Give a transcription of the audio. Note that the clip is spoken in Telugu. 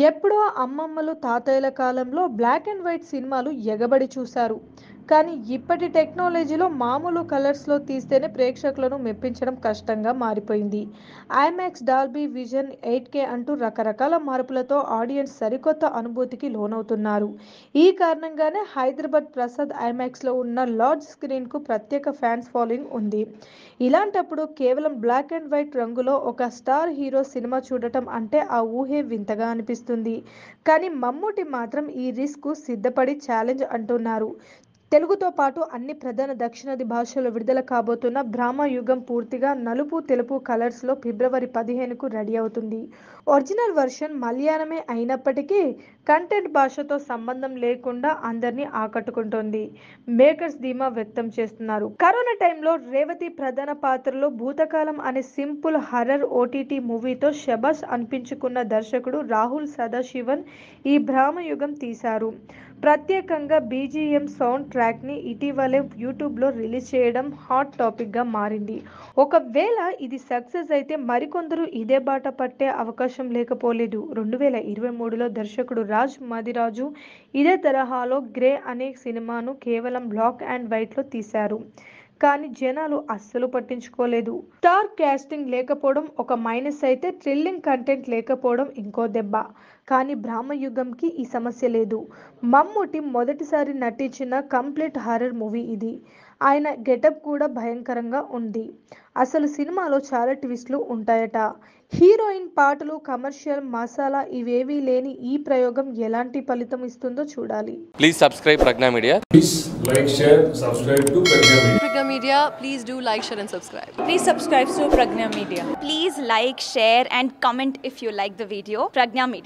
ఎప్పుడో అమ్మమ్మలు తాతయ్యల కాలంలో బ్లాక్ అండ్ వైట్ సినిమాలు ఎగబడి చూశారు. కానీ ఇప్పటి టెక్నాలజీలో మామూలు కలర్స్లో తీస్తేనే ప్రేక్షకులను మెప్పించడం కష్టంగా మారిపోయింది. ఐమాక్స్, డాల్బీ విజన్, 8K అంటూ రకరకాల మార్పులతో ఆడియన్స్ సరికొత్త అనుభూతికి లోనవుతున్నారు. ఈ కారణంగానే హైదరాబాద్ ప్రసాద్ ఐమాక్స్లో ఉన్న లార్జ్ స్క్రీన్కు ప్రత్యేక ఫ్యాన్స్ ఫాలోయింగ్ ఉంది. ఇలాంటప్పుడు కేవలం బ్లాక్ అండ్ వైట్ రంగులో ఒక స్టార్ హీరో సినిమా చూడటం అంటే ఆ ఊహే వింతగా అనిపిస్తుంది. కానీ మమ్ముట్టి మాత్రం ఈ రిస్క్ సిద్ధపడి ఛాలెంజ్ అంటున్నారు. తెలుగుతో పాటు అన్ని ప్రధాన దక్షిణాది భాషల్లో విడుదల కాబోతున్న బ్రహ్మయుగం పూర్తిగా నలుపు తెలుపు కలర్స్లో ఫిబ్రవరి 15కు రెడీ అవుతుంది. ఒరిజినల్ వర్షన్ మలయాళమే అయినప్పటికీ కంటెంట్ భాషతో సంబంధం లేకుండా అందరినీ ఆకట్టుకుంటోంది. మేకర్స్ ధీమా వ్యక్తం చేస్తున్నారు. కరోనా టైంలో రేవతి ప్రధాన పాత్రలో భూతకాలం అనే సింపుల్ హర్రర్ ఓటీటీ మూవీతో శభాష్ అనిపించుకున్న దర్శకుడు రాహుల్ సదాశివన్ ఈ బ్రహ్మయుగం తీశారు. ప్రత్యేకంగా బీజీఎం సౌండ్ ట్రాక్ని ఇటీవలే యూట్యూబ్లో రిలీజ్ చేయడం హాట్ టాపిక్గా మారింది. ఒకవేళ ఇది సక్సెస్ అయితే మరికొందరు ఇదే బాట పట్టే అవకాశం లేకపోలేదు. 2023లో దర్శకుడు రాజ్ మదిరాజు ఇదే తరహాలో గ్రే అనే సినిమాను కేవలం బ్లాక్ అండ్ వైట్లో తీశారు. కానీ జనాలు అస్సలు పట్టించుకోలేదు. స్టార్ కాస్టింగ్ లేకపోవడం ఒక మైనస్ అయితే థ్రిల్లింగ్ కంటెంట్ లేకపోవడం ఇంకో దెబ్బ. కానీ బ్రహ్మయుగంకి ఈ సమస్య లేదు. మమ్ముట్టి మొదటిసారి నటించిన కంప్లీట్ హారర్ మూవీ ఇది. ఆయన గెటప్ కూడా భయంకరంగా ఉంది. అసలు సినిమాలో చాలా ట్విస్టులు ఉంటాయట. హీరోయిన్ పాటలు, కమర్షియల్ మసాలా ఇవేవీ లేని ఈ ప్రయోగం ఎలాంటి ఫలితం ఇస్తుందో చూడాలి. Please subscribe Pragna Media. Please like, share, subscribe to Pragna Media. Pragna Media, please do like, share and subscribe. Please subscribe to Pragna Media. Please like, share and comment if you like the video. Pragna Media.